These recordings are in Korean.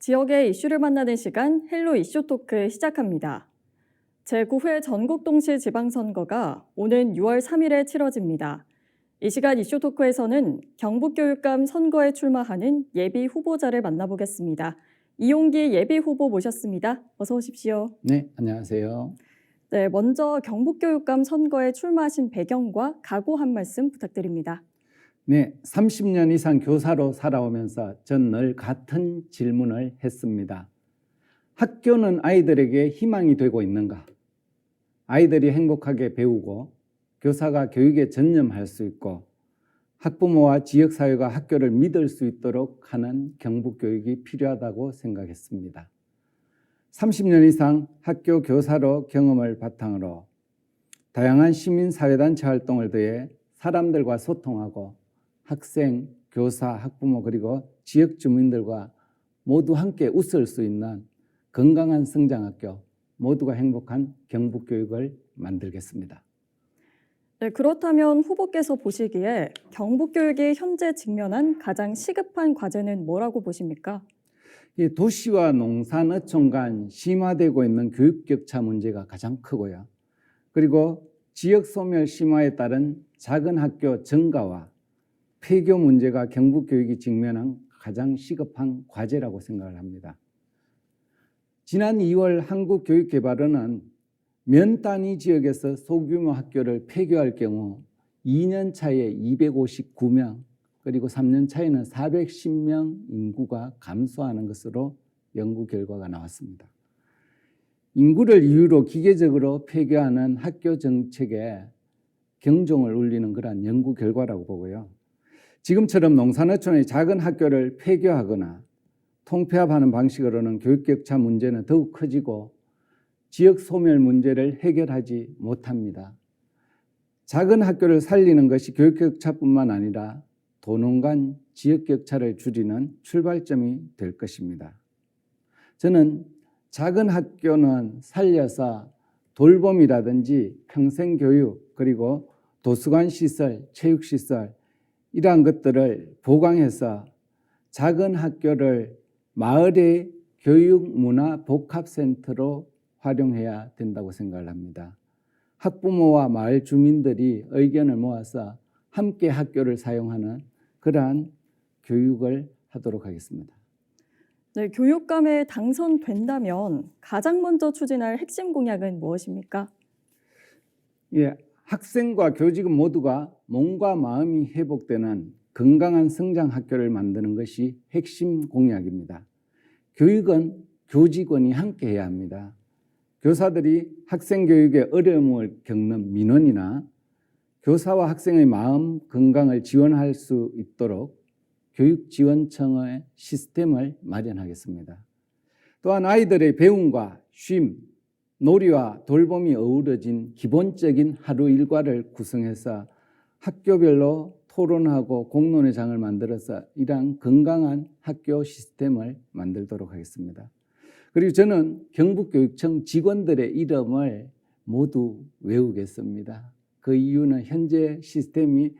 지역의 이슈를 만나는 시간 헬로 이슈 토크 시작합니다. 제9회 전국동시 지방선거가 오는 6월 3일에 치러집니다. 이 시간 이슈 토크에서는 경북교육감 선거에 출마하는 예비 후보자를 만나보겠습니다. 이용기 예비 후보 모셨습니다. 어서 오십시오. 네, 안녕하세요. 네, 먼저 경북교육감 선거에 출마하신 배경과 각오 한 말씀 부탁드립니다. 네, 30년 이상 교사로 살아오면서 전 늘 같은 질문을 했습니다. 학교는 아이들에게 희망이 되고 있는가? 아이들이 행복하게 배우고 교사가 교육에 전념할 수 있고 학부모와 지역사회가 학교를 믿을 수 있도록 하는 경북교육이 필요하다고 생각했습니다. 30년 이상 학교 교사로 경험을 바탕으로 다양한 시민사회단체 활동을 더해 사람들과 소통하고 학생, 교사, 학부모 그리고 지역 주민들과 모두 함께 웃을 수 있는 건강한 성장학교, 모두가 행복한 경북교육을 만들겠습니다. 네, 그렇다면 후보께서 보시기에 경북교육이 현재 직면한 가장 시급한 과제는 뭐라고 보십니까? 도시와 농산, 어촌 간 심화되고 있는 교육 격차 문제가 가장 크고요. 그리고 지역 소멸 심화에 따른 작은 학교 증가와 폐교 문제가 경북교육이 직면한 가장 시급한 과제라고 생각을 합니다. 지난 2월 한국교육개발원은 면 단위 지역에서 소규모 학교를 폐교할 경우 2년 차에 259명 그리고 3년 차에는 410명 인구가 감소하는 것으로 연구 결과가 나왔습니다. 인구를 이유로 기계적으로 폐교하는 학교 정책에 경종을 울리는 그러한 연구 결과라고 보고요. 지금처럼 농산어촌의 작은 학교를 폐교하거나 통폐합하는 방식으로는 교육격차 문제는 더욱 커지고 지역 소멸 문제를 해결하지 못합니다. 작은 학교를 살리는 것이 교육격차뿐만 아니라 도농 간 지역격차를 줄이는 출발점이 될 것입니다. 저는 작은 학교는 살려서 돌봄이라든지 평생교육 그리고 도서관 시설, 체육시설 이러한 것들을 보강해서 작은 학교를 마을의 교육문화복합센터로 활용해야 된다고 생각을 합니다. 학부모와 마을 주민들이 의견을 모아서 함께 학교를 사용하는 그러한 교육을 하도록 하겠습니다. 네, 교육감에 당선된다면 가장 먼저 추진할 핵심 공약은 무엇입니까? 예, 학생과 교직원 모두가 몸과 마음이 회복되는 건강한 성장 학교를 만드는 것이 핵심 공약입니다. 교육은 교직원이 함께 해야 합니다. 교사들이 학생 교육에 어려움을 겪는 민원이나 교사와 학생의 마음 건강을 지원할 수 있도록 교육지원청의 시스템을 마련하겠습니다. 또한 아이들의 배움과 쉼, 놀이와 돌봄이 어우러진 기본적인 하루 일과를 구성해서 학교별로 토론하고 공론의 장을 만들어서 이러한 건강한 학교 시스템을 만들도록 하겠습니다. 그리고 저는 경북교육청 직원들의 이름을 모두 외우겠습니다. 그 이유는 현재 시스템이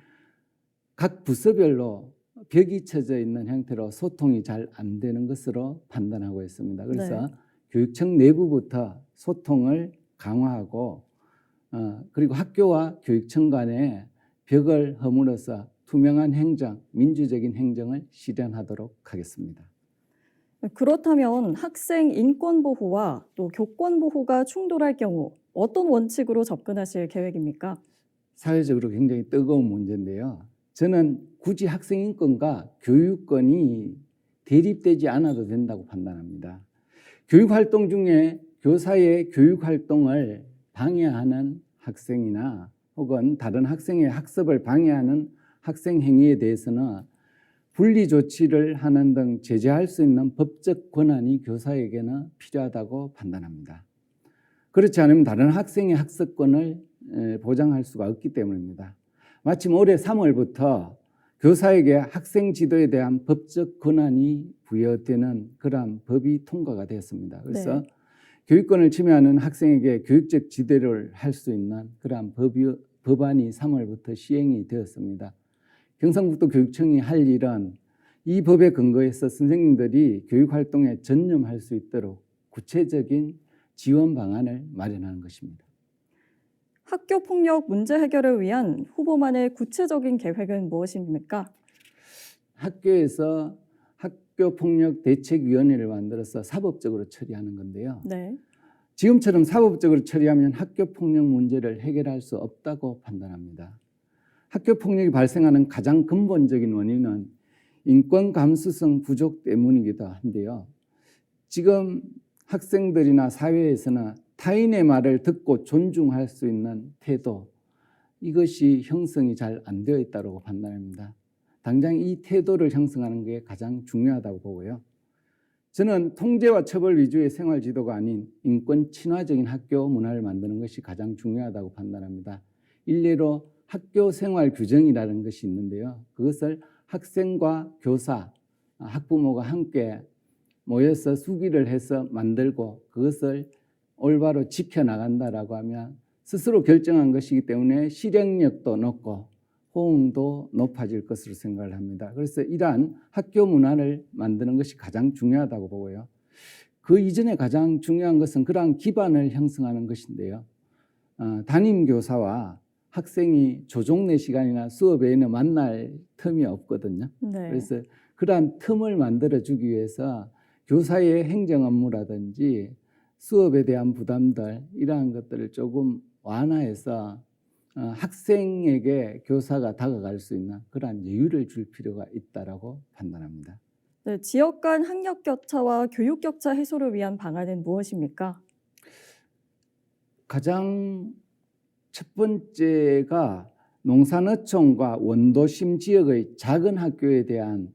각 부서별로 벽이 쳐져 있는 형태로 소통이 잘 안 되는 것으로 판단하고 있습니다. 그래서 네. 교육청 내부부터 소통을 강화하고 그리고 학교와 교육청 간에 벽을 허물어서 투명한 행정, 민주적인 행정을 실현하도록 하겠습니다. 그렇다면 학생 인권 보호와 또 교권 보호가 충돌할 경우 어떤 원칙으로 접근하실 계획입니까? 사회적으로 굉장히 뜨거운 문제인데요. 저는 굳이 학생 인권과 교육권이 대립되지 않아도 된다고 판단합니다. 교육활동 중에 교사의 교육활동을 방해하는 학생이나 혹은 다른 학생의 학습을 방해하는 학생 행위에 대해서는 분리 조치를 하는 등 제재할 수 있는 법적 권한이 교사에게는 필요하다고 판단합니다. 그렇지 않으면 다른 학생의 학습권을 보장할 수가 없기 때문입니다. 마침 올해 3월부터 교사에게 학생 지도에 대한 법적 권한이 부여되는 그러한 법이 통과가 되었습니다. 그래서 네. 교육권을 침해하는 학생에게 교육적 지도를 할 수 있는 그러한 법안이 3월부터 시행이 되었습니다. 경상북도 교육청이 할 일은 이 법에 근거해서 선생님들이 교육 활동에 전념할 수 있도록 구체적인 지원 방안을 마련하는 것입니다. 학교 폭력 문제 해결을 위한 후보만의 구체적인 계획은 무엇입니까? 학교에서 학교폭력대책위원회를 만들어서 사법적으로 처리하는 건데요. 네. 지금처럼 사법적으로 처리하면 학교폭력 문제를 해결할 수 없다고 판단합니다. 학교폭력이 발생하는 가장 근본적인 원인은 인권 감수성 부족 때문이기도 한데요. 지금 학생들이나 사회에서는 타인의 말을 듣고 존중할 수 있는 태도, 이것이 형성이 잘 안 되어 있다고 판단합니다. 당장 이 태도를 형성하는 게 가장 중요하다고 보고요. 저는 통제와 처벌 위주의 생활 지도가 아닌 인권 친화적인 학교 문화를 만드는 것이 가장 중요하다고 판단합니다. 일례로 학교 생활 규정이라는 것이 있는데요. 그것을 학생과 교사, 학부모가 함께 모여서 수기를 해서 만들고 그것을 올바로 지켜나간다라고 하면 스스로 결정한 것이기 때문에 실행력도 높고 호응도 높아질 것으로 생각을 합니다. 그래서 이러한 학교 문화를 만드는 것이 가장 중요하다고 보고요. 그 이전에 가장 중요한 것은 그러한 기반을 형성하는 것인데요. 담임 교사와 학생이 조종내 시간이나 수업 외에는 만날 틈이 없거든요. 네. 그래서 그러한 틈을 만들어주기 위해서 교사의 행정 업무라든지 수업에 대한 부담들 이러한 것들을 조금 완화해서 학생에게 교사가 다가갈 수 있는 그러한 여유를 줄 필요가 있다고 판단합니다. 네, 지역 간 학력 격차와 교육 격차 해소를 위한 방안은 무엇입니까? 가장 첫 번째가 농산어촌과 원도심 지역의 작은 학교에 대한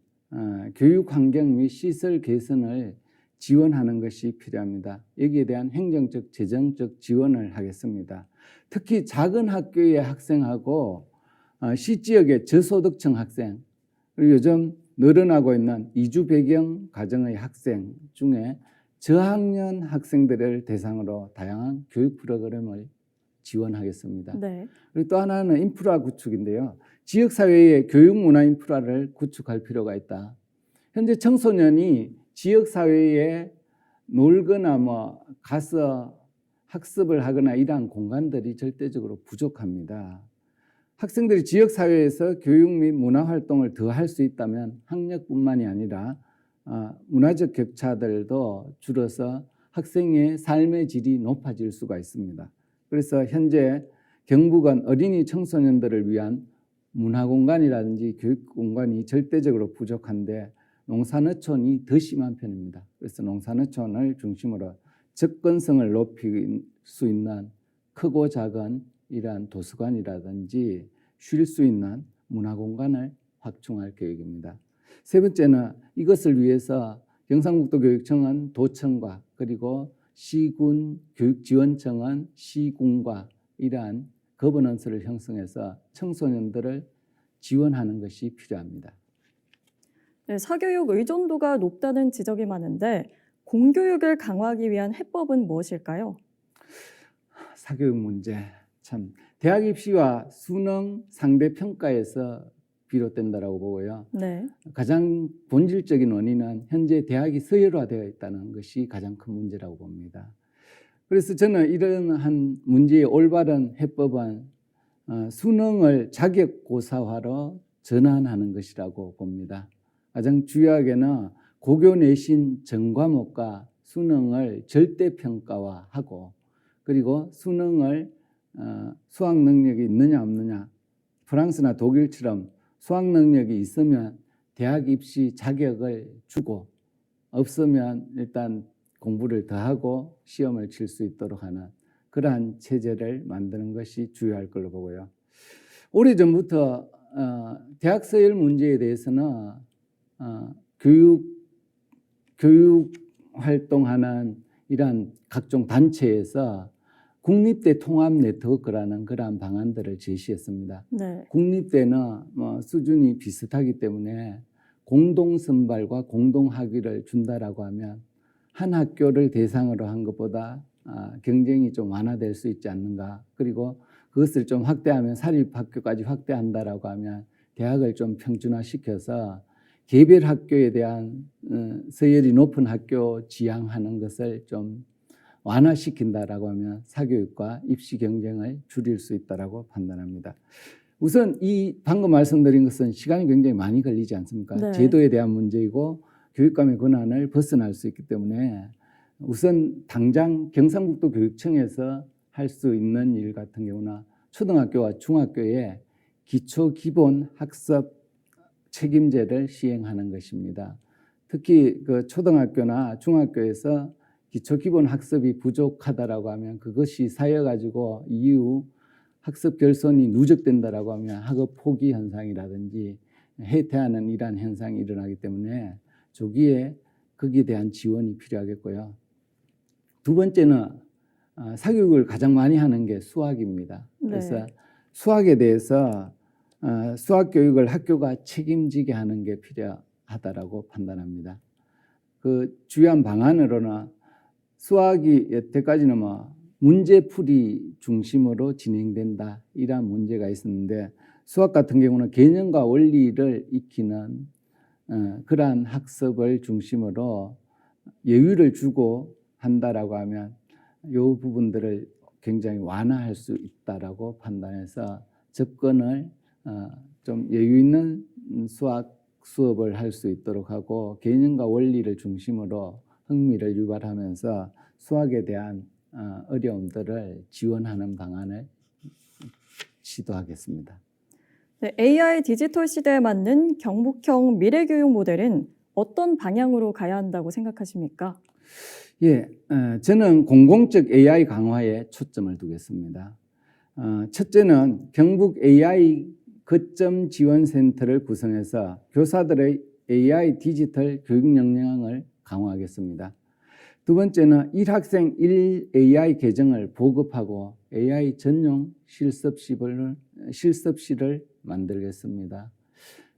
교육 환경 및 시설 개선을 지원하는 것이 필요합니다. 여기에 대한 행정적, 재정적 지원을 하겠습니다. 특히 작은 학교의 학생하고 시지역의 저소득층 학생, 그리고 요즘 늘어나고 있는 이주 배경 가정의 학생 중에 저학년 학생들을 대상으로 다양한 교육 프로그램을 지원하겠습니다. 네. 그리고 또 하나는 인프라 구축인데요. 지역사회의 교육 문화 인프라를 구축할 필요가 있다. 현재 청소년이 지역사회에 놀거나 가서 학습을 하거나 이러한 공간들이 절대적으로 부족합니다. 학생들이 지역사회에서 교육 및 문화활동을 더 할 수 있다면 학력뿐만이 아니라 문화적 격차들도 줄어서 학생의 삶의 질이 높아질 수가 있습니다. 그래서 현재 경북은 어린이 청소년들을 위한 문화공간이라든지 교육공간이 절대적으로 부족한데 농산어촌이 더 심한 편입니다. 그래서 농산어촌을 중심으로 접근성을 높일 수 있는 크고 작은 이러한 도서관이라든지 쉴 수 있는 문화공간을 확충할 계획입니다. 세 번째는 이것을 위해서 경상북도교육청은 도청과 그리고 시군 교육지원청은 시군과 이러한 거버넌스를 형성해서 청소년들을 지원하는 것이 필요합니다. 네, 사교육 의존도가 높다는 지적이 많은데 공교육을 강화하기 위한 해법은 무엇일까요? 사교육 문제 참 대학 입시와 수능 상대 평가에서 비롯된다라고 보고요. 네. 가장 본질적인 원인은 현재 대학이 서열화되어 있다는 것이 가장 큰 문제라고 봅니다. 그래서 저는 이런 한 문제의 올바른 해법은 수능을 자격고사화로 전환하는 것이라고 봅니다. 가장 중요하게는 고교 내신 전과목과 수능을 절대평가화하고 그리고 수능을 수학 능력이 있느냐 없느냐 프랑스나 독일처럼 수학 능력이 있으면 대학 입시 자격을 주고 없으면 일단 공부를 더 하고 시험을 칠 수 있도록 하는 그러한 체제를 만드는 것이 주요할 걸로 보고요. 오래전부터 대학 서열 문제에 대해서는 교육 활동하는 이러한 각종 단체에서 국립대 통합 네트워크라는 그러한 방안들을 제시했습니다. 네. 국립대는 수준이 비슷하기 때문에 공동 선발과 공동 학위를 준다라고 하면 한 학교를 대상으로 한 것보다 경쟁이 좀 완화될 수 있지 않는가. 그리고 그것을 좀 확대하면 사립학교까지 확대한다라고 하면 대학을 좀 평준화시켜서 개별 학교에 대한 서열이 높은 학교 지향하는 것을 좀 완화시킨다라고 하면 사교육과 입시 경쟁을 줄일 수 있다라고 판단합니다. 우선 이 방금 말씀드린 것은 시간이 굉장히 많이 걸리지 않습니까? 네. 제도에 대한 문제이고 교육감의 권한을 벗어날 수 있기 때문에 우선 당장 경상북도 교육청에서 할 수 있는 일 같은 경우나 초등학교와 중학교에 기초 기본 학습 책임제를 시행하는 것입니다. 특히 그 초등학교나 중학교에서 기초 기본 학습이 부족하다라고 하면 그것이 쌓여 가지고 이후 학습 결손이 누적된다라고 하면 학업 포기 현상이라든지 해태하는 이러한 현상이 일어나기 때문에 조기에 거기에 대한 지원이 필요하겠고요. 두 번째는 사교육을 가장 많이 하는 게 수학입니다. 그래서 네. 수학에 대해서 수학 교육을 학교가 책임지게 하는 게 필요하다라고 판단합니다. 그 주요한 방안으로는 수학이 여태까지는 문제풀이 중심으로 진행된다 이런 문제가 있었는데 수학 같은 경우는 개념과 원리를 익히는 그러한 학습을 중심으로 여유를 주고 한다라고 하면 이 부분들을 굉장히 완화할 수 있다라고 판단해서 접근을 좀 여유 있는 수학 수업을 할 수 있도록 하고 개념과 원리를 중심으로 흥미를 유발하면서 수학에 대한 어려움들을 지원하는 방안을 시도하겠습니다. 네, AI 디지털 시대에 맞는 경북형 미래교육 모델은 어떤 방향으로 가야 한다고 생각하십니까? 예, 저는 공공적 AI 강화에 초점을 두겠습니다. 첫째는 경북 AI 거점 지원센터를 구성해서 교사들의 AI 디지털 교육 역량을 강화하겠습니다. 두 번째는 1학생 1 AI 계정을 보급하고 AI 전용 실습실을 만들겠습니다.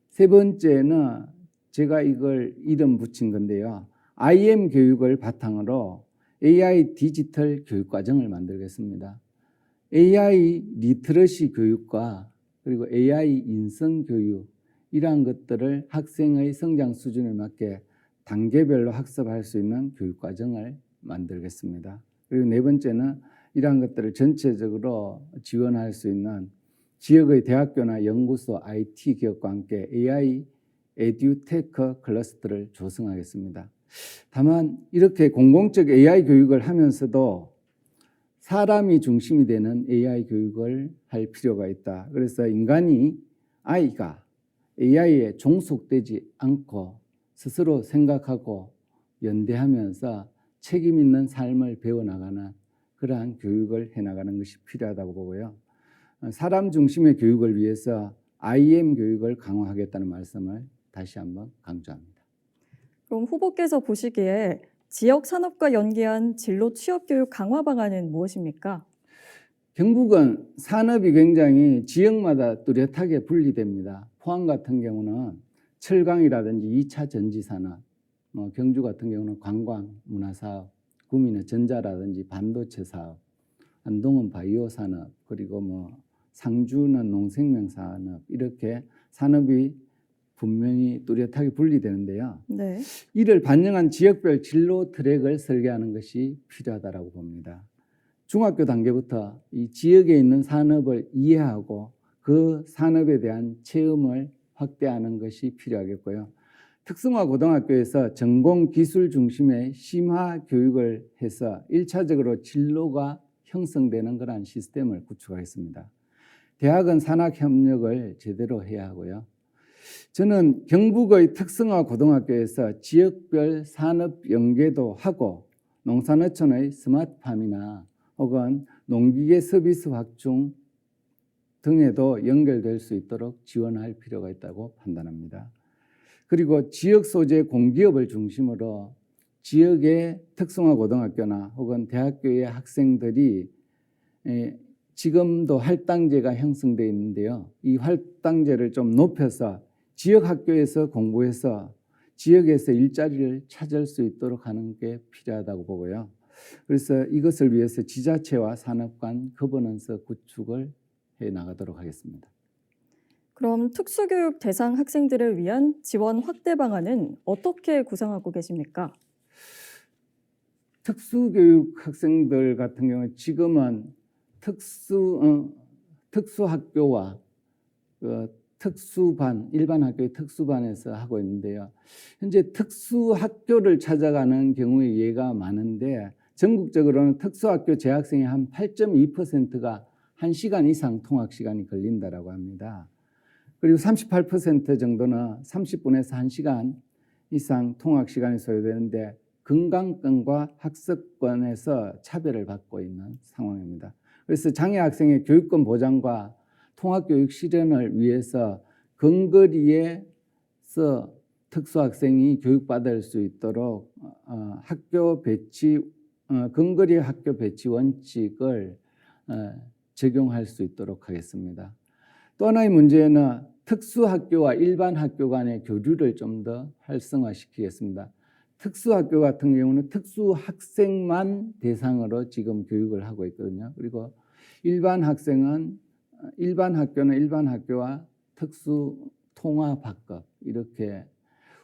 세 번째는 제가 이걸 이름 붙인 건데요. IM 교육을 바탕으로 AI 디지털 교육과정을 만들겠습니다. AI 리터러시 교육과 그리고 AI 인성 교육 이러한 것들을 학생의 성장 수준에 맞게 단계별로 학습할 수 있는 교육과정을 만들겠습니다. 그리고 네 번째는 이러한 것들을 전체적으로 지원할 수 있는 지역의 대학교나 연구소, IT 기업과 함께 AI 에듀테크 클러스터를 조성하겠습니다. 다만 이렇게 공공적 AI 교육을 하면서도 사람이 중심이 되는 AI 교육을 할 필요가 있다. 그래서 아이가 AI에 종속되지 않고 스스로 생각하고 연대하면서 책임 있는 삶을 배워나가는 그러한 교육을 해나가는 것이 필요하다고 보고요. 사람 중심의 교육을 위해서 IM 교육을 강화하겠다는 말씀을 다시 한번 강조합니다. 그럼 후보께서 보시기에 지역 산업과 연계한 진로 취업 교육 강화 방안은 무엇입니까? 경북은 산업이 굉장히 지역마다 뚜렷하게 분리됩니다. 포항 같은 경우는 철강이라든지 2차 전지산업, 경주 같은 경우는 관광, 문화사업, 구미는 전자라든지 반도체 사업, 안동은 바이오 산업, 그리고 상주는 농생명 산업 이렇게 산업이 분명히 뚜렷하게 분리되는데요. 네. 이를 반영한 지역별 진로 트랙을 설계하는 것이 필요하다고 봅니다. 중학교 단계부터 이 지역에 있는 산업을 이해하고 그 산업에 대한 체험을 확대하는 것이 필요하겠고요. 특성화 고등학교에서 전공 기술 중심의 심화 교육을 해서 1차적으로 진로가 형성되는 그러한 시스템을 구축하겠습니다. 대학은 산학협력을 제대로 해야 하고요. 저는 경북의 특성화 고등학교에서 지역별 산업 연계도 하고 농산어촌의 스마트팜이나 혹은 농기계 서비스 확충 등에도 연결될 수 있도록 지원할 필요가 있다고 판단합니다. 그리고 지역 소재 공기업을 중심으로 지역의 특성화 고등학교나 혹은 대학교의 학생들이 지금도 할당제가 형성되어 있는데요. 이 할당제를 좀 높여서 지역 학교에서 공부해서 지역에서 일자리를 찾을 수 있도록 하는 게 필요하다고 보고요. 그래서 이것을 위해서 지자체와 산업 간 거버넌스 구축을 해 나가도록 하겠습니다. 그럼 특수교육 대상 학생들을 위한 지원 확대 방안은 어떻게 구상하고 계십니까? 특수교육 학생들 같은 경우는 지금은 특수학교와 특수반, 일반 학교의 특수반에서 하고 있는데요. 현재 특수학교를 찾아가는 경우의 예가 많은데 전국적으로는 특수학교 재학생의 한 8.2%가 1시간 이상 통학 시간이 걸린다라고 합니다. 그리고 38% 정도는 30분에서 1시간 이상 통학 시간이 소요되는데 건강권과 학습권에서 차별을 받고 있는 상황입니다. 그래서 장애 학생의 교육권 보장과 통학교육 실현을 위해서 근거리에서 특수학생이 교육받을 수 있도록 근거리 학교 배치 원칙을 적용할 수 있도록 하겠습니다. 또 하나의 문제는 특수학교와 일반 학교 간의 교류를 좀 더 활성화시키겠습니다. 특수학교 같은 경우는 특수학생만 대상으로 지금 교육을 하고 있거든요. 그리고 일반 학교는 일반 학교와 특수 통합학급 이렇게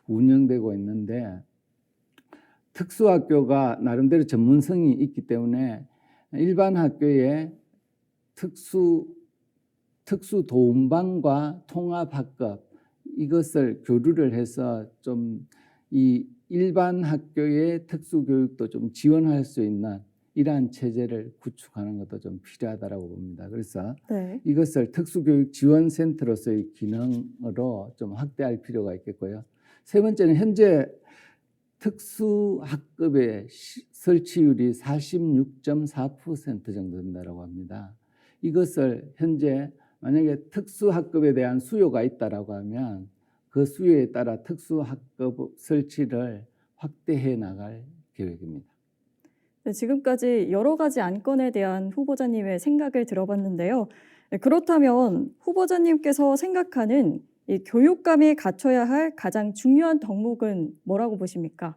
운영되고 있는데 특수학교가 나름대로 전문성이 있기 때문에 일반 학교에 특수 도움반과 통합학급 이것을 교류를 해서 좀 이 일반 학교의 특수교육도 좀 지원할 수 있는 이러한 체제를 구축하는 것도 좀 필요하다고 봅니다. 그래서 네. 이것을 특수교육 지원센터로서의 기능으로 좀 확대할 필요가 있겠고요. 세 번째는 현재 특수학급의 설치율이 46.4% 정도 된다고 합니다. 이것을 현재 만약에 특수학급에 대한 수요가 있다라고 하면 그 수요에 따라 특수학급 설치를 확대해 나갈 계획입니다. 네, 지금까지 여러 가지 안건에 대한 후보자님의 생각을 들어봤는데요. 네, 그렇다면 후보자님께서 생각하는 이 교육감이 갖춰야 할 가장 중요한 덕목은 뭐라고 보십니까?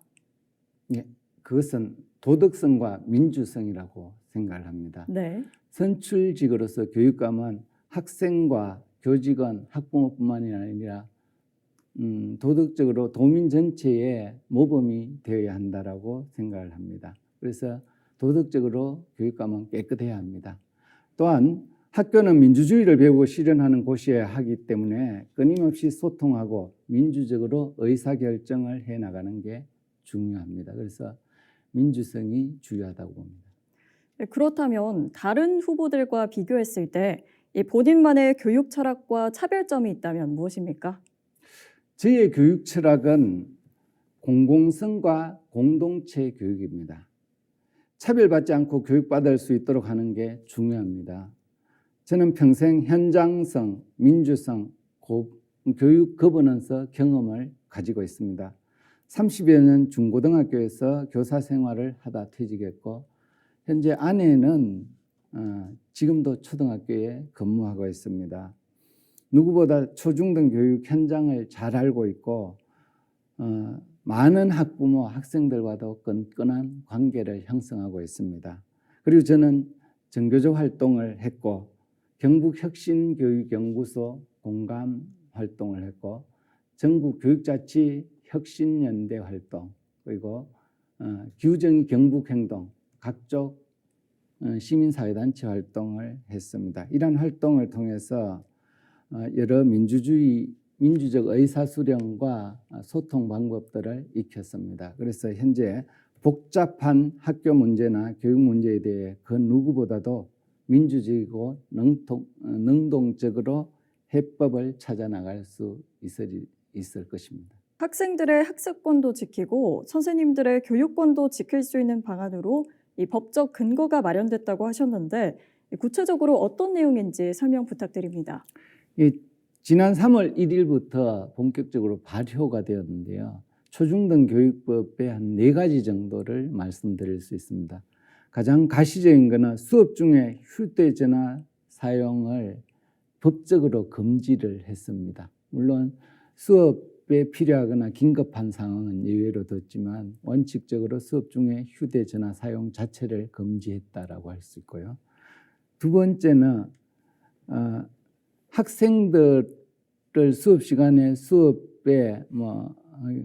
예, 그것은 도덕성과 민주성이라고 생각을 합니다. 네. 선출직으로서 교육감은 학생과 교직원, 학부모뿐만이 아니라 도덕적으로 도민 전체의 모범이 되어야 한다라고 생각을 합니다. 그래서 도덕적으로 교육감은 깨끗해야 합니다. 또한 학교는 민주주의를 배우고 실현하는 곳이어야 하기 때문에 끊임없이 소통하고 민주적으로 의사결정을 해나가는 게 중요합니다. 그래서 민주성이 중요하다고 봅니다. 네, 그렇다면 다른 후보들과 비교했을 때 이 본인만의 교육 철학과 차별점이 있다면 무엇입니까? 저의 교육 철학은 공공성과 공동체 교육입니다. 차별받지 않고 교육받을 수 있도록 하는 게 중요합니다. 저는 평생 현장성, 민주성, 교육 거버넌스 경험을 가지고 있습니다. 30여 년 중고등학교에서 교사 생활을 하다 퇴직했고 현재 아내는 지금도 초등학교에 근무하고 있습니다. 누구보다 초중등 교육 현장을 잘 알고 있고 많은 학부모, 학생들과도 끈끈한 관계를 형성하고 있습니다. 그리고 저는 정교조 활동을 했고 경북혁신교육연구소 공감 활동을 했고 전국교육자치 혁신연대 활동 그리고 규정이 경북행동 각종 시민사회단체 활동을 했습니다. 이러한 활동을 통해서 여러 민주적 의사수령과 소통 방법들을 익혔습니다. 그래서 현재 복잡한 학교 문제나 교육 문제에 대해 그 누구보다도 민주적이고 능동적으로 해법을 찾아 나갈 수 있을 것입니다. 학생들의 학습권도 지키고 선생님들의 교육권도 지킬 수 있는 방안으로 이 법적 근거가 마련됐다고 하셨는데 구체적으로 어떤 내용인지 설명 부탁드립니다. 지난 3월 1일부터 본격적으로 발효가 되었는데요. 초중등 교육법의 한 4가지 정도를 말씀드릴 수 있습니다. 가장 가시적인 것은 수업 중에 휴대전화 사용을 법적으로 금지를 했습니다. 물론 수업에 필요하거나 긴급한 상황은 예외로 뒀지만 원칙적으로 수업 중에 휴대전화 사용 자체를 금지했다라고 할 수 있고요. 두 번째는 학생들의 수업 시간에 수업에 뭐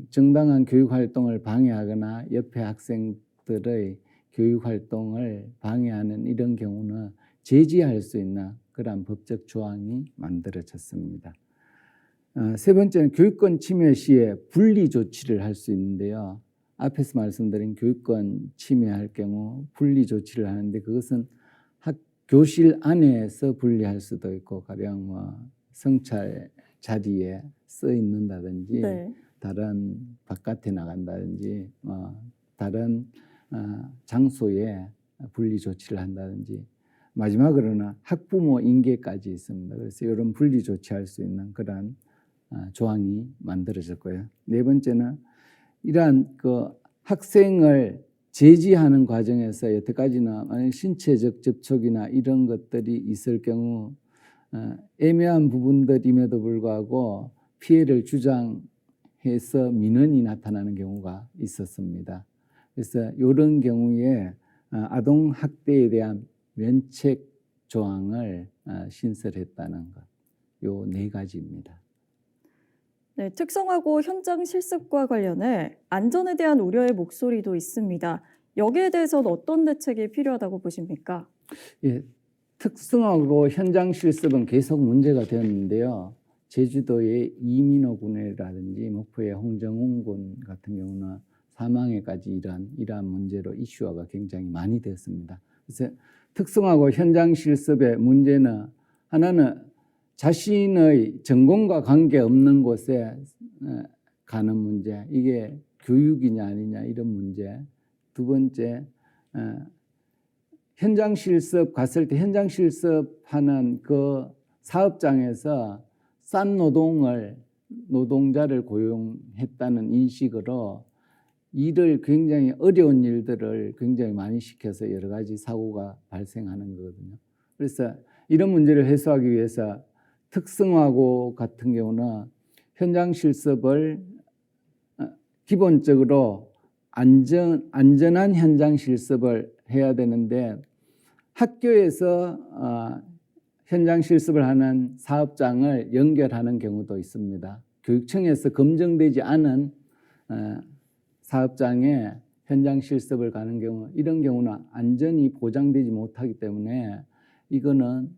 정당한 교육 활동을 방해하거나 옆에 학생들의 교육 활동을 방해하는 이런 경우는 제지할 수 있는 그러한 법적 조항이 만들어졌습니다. 세 번째는 교육권 침해 시에 분리 조치를 할 수 있는데요. 앞에서 말씀드린 교육권 침해할 경우 분리 조치를 하는데 그것은 교실 안에서 분리할 수도 있고 가령 뭐 성찰 자리에 써 있는다든지 네. 다른 바깥에 나간다든지 다른 장소에 분리 조치를 한다든지 마지막으로는 학부모 인계까지 있습니다. 그래서 이런 분리 조치할 수 있는 그런 조항이 만들어졌고요. 네 번째는 이러한 그 학생을 제지하는 과정에서 여태까지는 만약 신체적 접촉이나 이런 것들이 있을 경우 애매한 부분들임에도 불구하고 피해를 주장해서 민원이 나타나는 경우가 있었습니다. 그래서 이런 경우에 아동 학대에 대한 면책 조항을 신설했다는 것, 요 네 가지입니다. 네, 특성화고 현장 실습과 관련해 안전에 대한 우려의 목소리도 있습니다. 여기에 대해서는 어떤 대책이 필요하다고 보십니까? 예, 특성화고 현장 실습은 계속 문제가 되었는데요. 제주도의 이민호 군이라든지 목포의 홍정훈 군 같은 경우는 사망에까지 이러한 문제로 이슈화가 굉장히 많이 되었습니다. 그래서 특성화고 현장 실습의 문제는 하나는 자신의 전공과 관계없는 곳에 가는 문제, 이게 교육이냐 아니냐 이런 문제. 두 번째, 현장 실습 갔을 때 현장 실습하는 그 사업장에서 싼 노동자를 고용했다는 인식으로 일을 굉장히 어려운 일들을 굉장히 많이 시켜서 여러 가지 사고가 발생하는 거거든요. 그래서 이런 문제를 해소하기 위해서 특성화고 같은 경우는 현장 실습을 기본적으로 안전한 현장 실습을 해야 되는데 학교에서 현장 실습을 하는 사업장을 연결하는 경우도 있습니다. 교육청에서 검증되지 않은 사업장에 현장 실습을 가는 경우, 이런 경우는 안전이 보장되지 못하기 때문에 이거는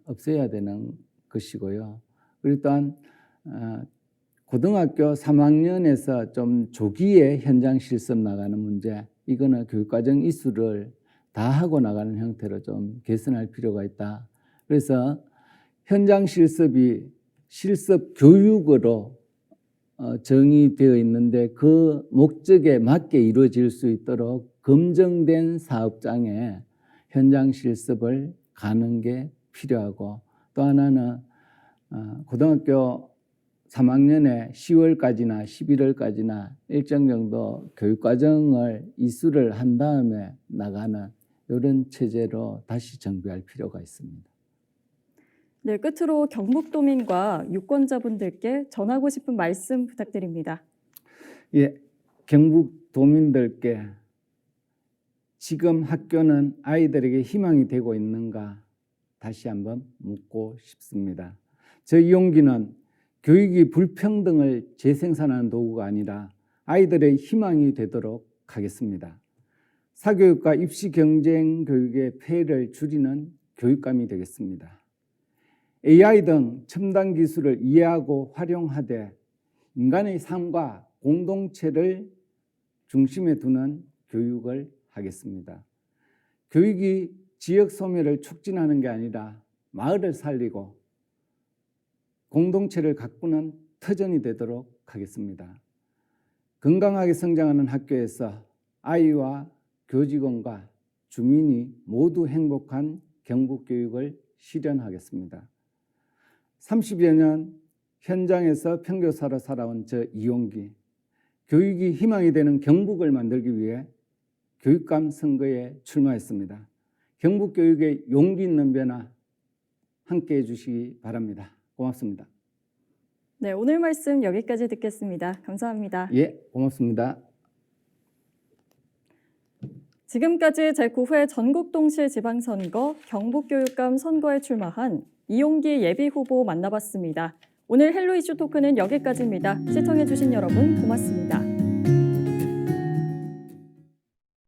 없애야 되는 것이고요. 그리고 또한 고등학교 3학년에서 좀 조기에 현장 실습 나가는 문제, 이거는 교육과정 이수를 다 하고 나가는 형태로 좀 개선할 필요가 있다. 그래서 현장 실습이 실습 교육으로 정의되어 있는데 그 목적에 맞게 이루어질 수 있도록 검증된 사업장에 현장 실습을 가는 게 필요하고, 또 하나는 고등학교 3학년에 10월까지나 11월까지나 일정 정도 교육과정을 이수를 한 다음에 나가는 이런 체제로 다시 정비할 필요가 있습니다. 네, 끝으로 경북도민과 유권자분들께 전하고 싶은 말씀 부탁드립니다. 예, 경북도민들께 지금 학교는 아이들에게 희망이 되고 있는가 다시 한번 묻고 싶습니다. 저 이용기는 교육이 불평등을 재생산하는 도구가 아니라 아이들의 희망이 되도록 하겠습니다. 사교육과 입시 경쟁 교육의 폐해를 줄이는 교육감이 되겠습니다. AI 등 첨단 기술을 이해하고 활용하되 인간의 삶과 공동체를 중심에 두는 교육을 하겠습니다. 교육이 지역 소멸을 촉진하는 게 아니라 마을을 살리고 공동체를 가꾸는 터전이 되도록 하겠습니다. 건강하게 성장하는 학교에서 아이와 교직원과 주민이 모두 행복한 경북교육을 실현하겠습니다. 30여 년 현장에서 평교사로 살아온 저 이용기, 교육이 희망이 되는 경북을 만들기 위해 교육감 선거에 출마했습니다. 경북교육의 용기 있는 변화 함께해 주시기 바랍니다. 고맙습니다. 네, 오늘 말씀 여기까지 듣겠습니다. 감사합니다. 예, 고맙습니다. 지금까지 제9회 전국동시지방선거 경북교육감 선거에 출마한 이용기 예비후보 만나봤습니다. 오늘 헬로 이슈 토크는 여기까지입니다. 시청해주신 여러분 고맙습니다.